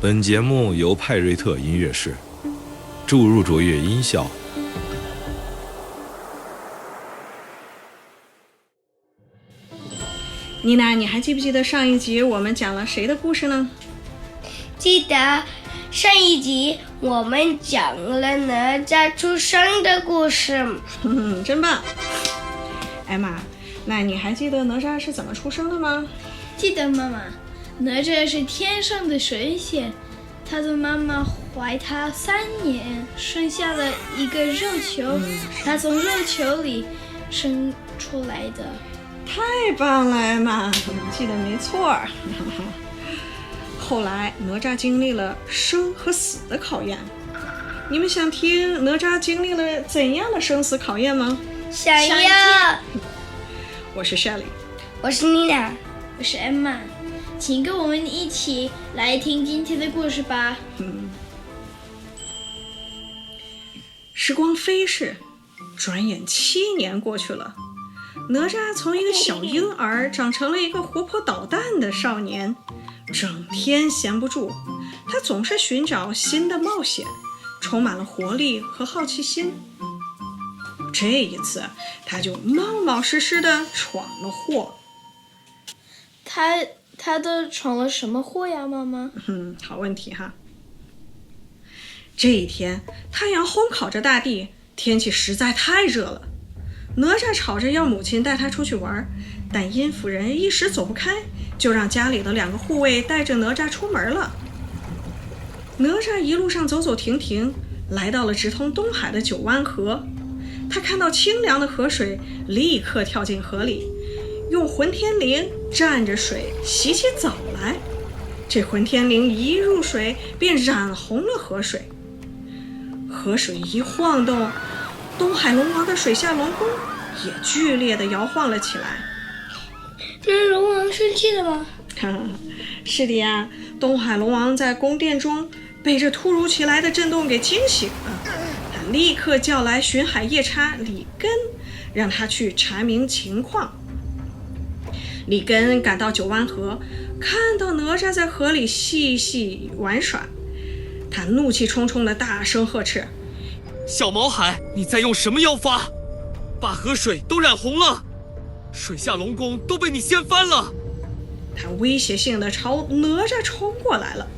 本节目由派瑞特音乐室注入卓越音效。妮娜，你还记不记得上一集我们讲了谁的故事呢？记得上一集我们讲了哪吒出生的故事。真棒！艾玛，那你还记得哪吒是怎么出生的吗？记得妈妈，哪吒是天上的神仙，他的妈妈怀他3年，生下了一个肉球，他从肉球里生出来的。太棒了，艾玛，你记得没错。后来哪吒经历了生和死的考验，你们想听哪吒经历了怎样的生死考验吗？想要。我是 Shelly， 我是妮娜，我是 Emma， 请跟我们一起来听今天的故事吧。时光飞逝，转眼7年过去了，哪吒从一个小婴儿长成了一个活泼捣蛋的少年，整天闲不住，他总是寻找新的冒险，充满了活力和好奇心。这一次他就冒冒失失地闯了祸。他都闯了什么祸呀，妈妈？好问题哈。这一天太阳烘烤着大地，天气实在太热了。哪吒吵着要母亲带他出去玩，但殷夫人一时走不开，就让家里的2个护卫带着哪吒出门了。哪吒一路上走走停停，来到了直通东海的九湾河。他看到清凉的河水，立刻跳进河里，用混天绫蘸着水洗起澡来。这混天绫一入水，便染红了河水。河水一晃动，东海龙王的水下龙宫也剧烈地摇晃了起来。那龙王生气了吗？是的呀，东海龙王在宫殿中被这突如其来的震动给惊醒了。他立刻叫来巡海夜叉李根，让他去查明情况。李根赶到九湾河，看到哪吒在河里嬉戏玩耍，他怒气冲冲地大声呵斥：小毛孩，你在用什么妖法？把河水都染红了，水下龙宫都被你掀翻了。他威胁性地朝哪吒冲过来了。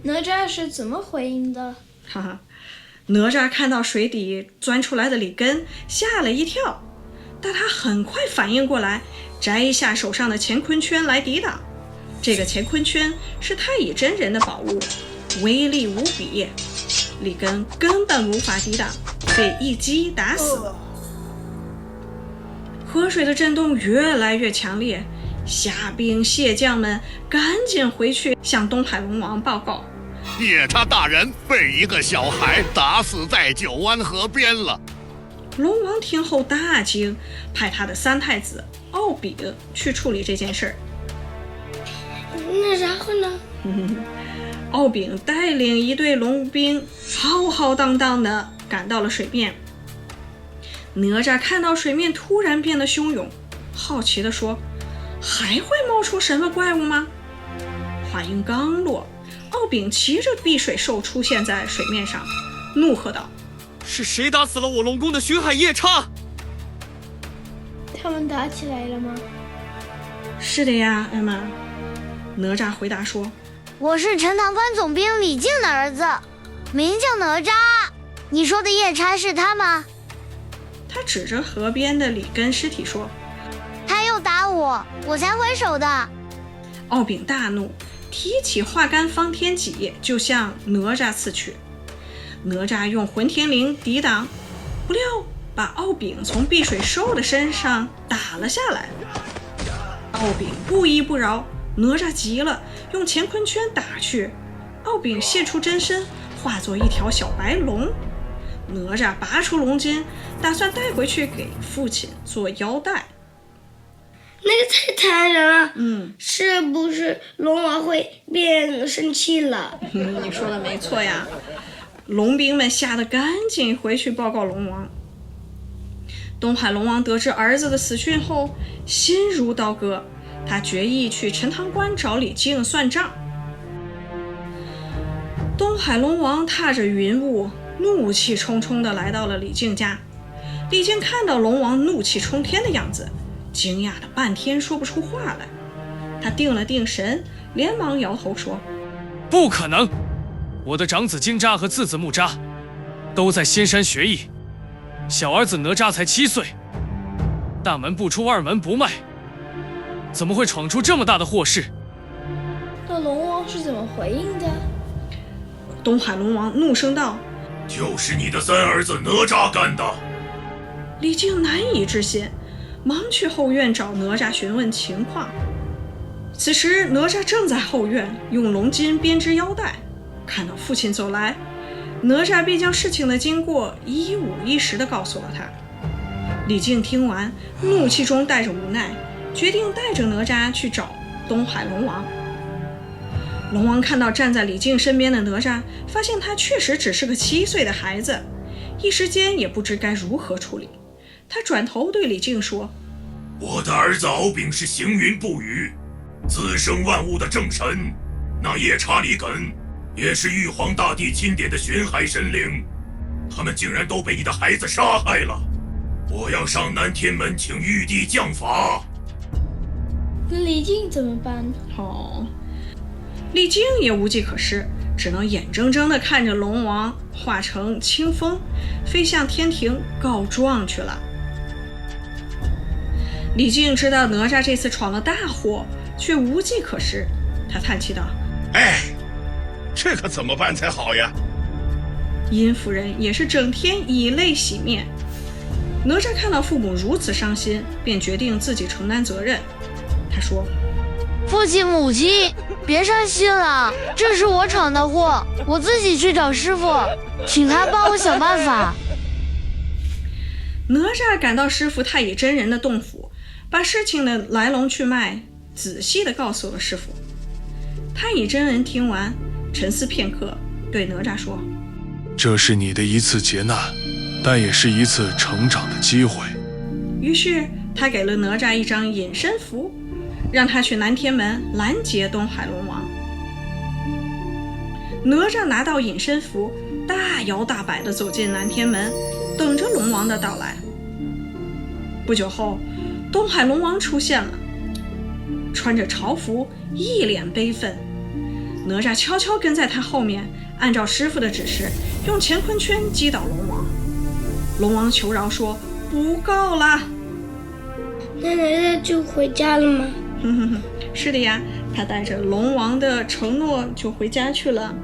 哪吒是怎么回应的？哪吒看到水底钻出来的李根，吓了一跳，但他很快反应过来，摘下手上的乾坤圈来抵挡。这个乾坤圈是太乙真人的宝物，威力无比，李根根本无法抵挡，被一击打死。河水的震动越来越强烈，虾兵蟹将们赶紧回去向东海龙王报告：夜叉大人被一个小孩打死在九湾河边了。龙王听后大惊，派他的3太子敖丙去处理这件事儿。那然后呢？敖丙带领一队龙兵浩浩荡荡地赶到了水面。哪吒看到水面突然变得汹涌，好奇地说：还会冒出什么怪物吗？话音刚落，敖丙骑着碧水兽出现在水面上，怒喝道：是谁打死了我龙宫的巡海夜叉？他们打起来了吗？是的呀，艾玛。哪吒回答说：我是陈塘关总兵李靖的儿子，名叫哪吒。你说的夜叉是他吗？他指着河边的李根尸体说：他又打我，我才回手的。敖丙大怒，提起化干方天戟就向哪吒刺去。哪吒用混天绫抵挡，不料把敖丙从碧水兽的身上打了下来。敖丙不依不饶，哪吒急了，用乾坤圈打去。敖丙现出真身，化作一条小白龙。哪吒拔出龙筋，打算带回去给父亲做腰带。那个太残忍了。是不是龙王会变生气了？你说的没错呀。龙兵们吓得赶紧回去报告龙王。东海龙王得知儿子的死讯后，心如刀割，他决意去陈塘关找李靖算账。东海龙王踏着云雾，怒气冲冲地来到了李靖家。李靖看到龙王怒气冲天的样子，惊讶的半天说不出话来。他定了定神，连忙摇头说：不可能，我的长子金吒和次子木吒都在仙山学艺，小儿子哪吒才7岁，大门不出二门不迈，怎么会闯出这么大的祸事？那龙王是怎么回应的？东海龙王怒声道：就是你的三儿子哪吒干的。李靖难以置信，忙去后院找哪吒询问情况。此时哪吒正在后院用龙筋编织腰带，看到父亲走来，哪吒便将事情的经过一五一十地告诉了他。李靖听完，怒气中带着无奈，决定带着哪吒去找东海龙王。龙王看到站在李靖身边的哪吒，发现他确实只是个7岁的孩子，一时间也不知该如何处理。他转头对李靖说：我的儿子敖丙是行云布雨，滋生万物的正神，那夜叉李艮也是玉皇大帝钦点的巡海神灵，他们竟然都被你的孩子杀害了。我要上南天门请玉帝降罚。那李靖怎么办？李靖也无计可施，只能眼睁睁地看着龙王化成清风，飞向天庭告状去了。李靖知道哪吒这次闯了大祸，却无计可施，他叹气道：这可怎么办才好呀？殷夫人也是整天以泪洗面。哪吒看到父母如此伤心，便决定自己承担责任。他说：父亲母亲，别伤心了，这是我闯的祸，我自己去找师傅，请他帮我想办法。哪吒赶到师傅太乙真人的洞府，把事情的来龙去脉仔细地告诉了师傅。太乙真人听完，沉思片刻，对哪吒说：这是你的一次劫难，但也是一次成长的机会。于是他给了哪吒一张隐身符，让他去南天门拦截东海龙王。哪吒拿到隐身符，大摇大摆地走进南天门，等着龙王的到来。不久后，东海龙王出现了，穿着朝服，一脸悲愤。哪吒悄悄跟在他后面，按照师傅的指示，用乾坤圈击倒龙王。龙王求饶说：不够了。那哪吒就回家了吗？是的呀，他带着龙王的承诺就回家去了。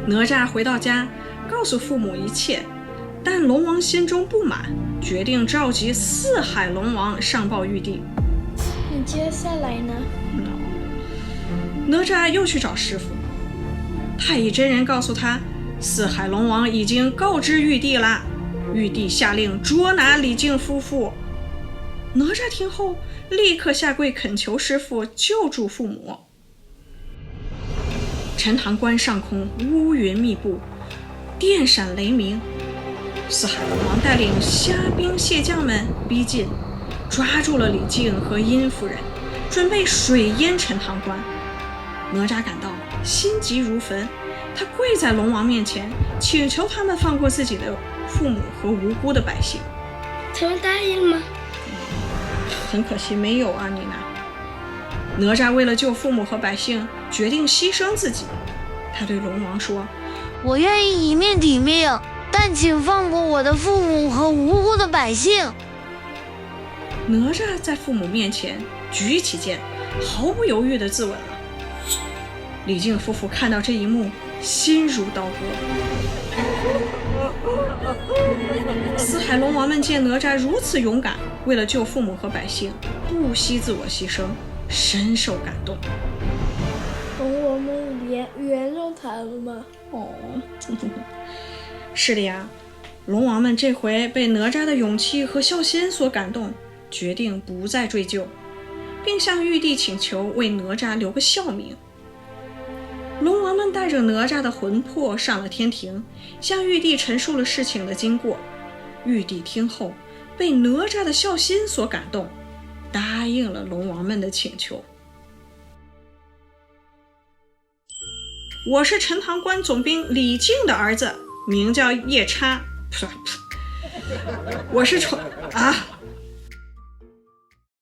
哪吒回到家，告诉父母一切，但龙王心中不满，决定召集4海龙王上报玉帝。那接下来呢？哪吒又去找师傅，太乙真人告诉他，4海龙王已经告知玉帝了，玉帝下令捉拿李靖夫妇。哪吒听后，立刻下跪恳求师傅救助父母。陈塘关上空乌云密布，电闪雷鸣，4海龙王带领虾兵蟹将们逼近，抓住了李靖和殷夫人，准备水淹陈塘关。哪吒感到心急如焚，他跪在龙王面前，请求他们放过自己的父母和无辜的百姓。他们答应吗？很可惜没有啊，妮娜。哪吒为了救父母和百姓，决定牺牲自己。他对龙王说：我愿意一命抵命，但请放过我的父母和无辜的百姓。哪吒在父母面前举起剑，毫不犹豫地自刎了。李靖夫妇看到这一幕，心如刀割。4海龙王们见哪吒如此勇敢，为了救父母和百姓，不惜自我牺牲，深受感动。龙王们原谅他了吗？是的呀，龙王们这回被哪吒的勇气和孝心所感动，决定不再追究，并向玉帝请求为哪吒留个孝名。龙王们带着哪吒的魂魄上了天庭，向玉帝陈述了事情的经过。玉帝听后，被哪吒的孝心所感动，答应了龙王们的请求。我是陈塘关总兵李靖的儿子，名叫夜叉。我是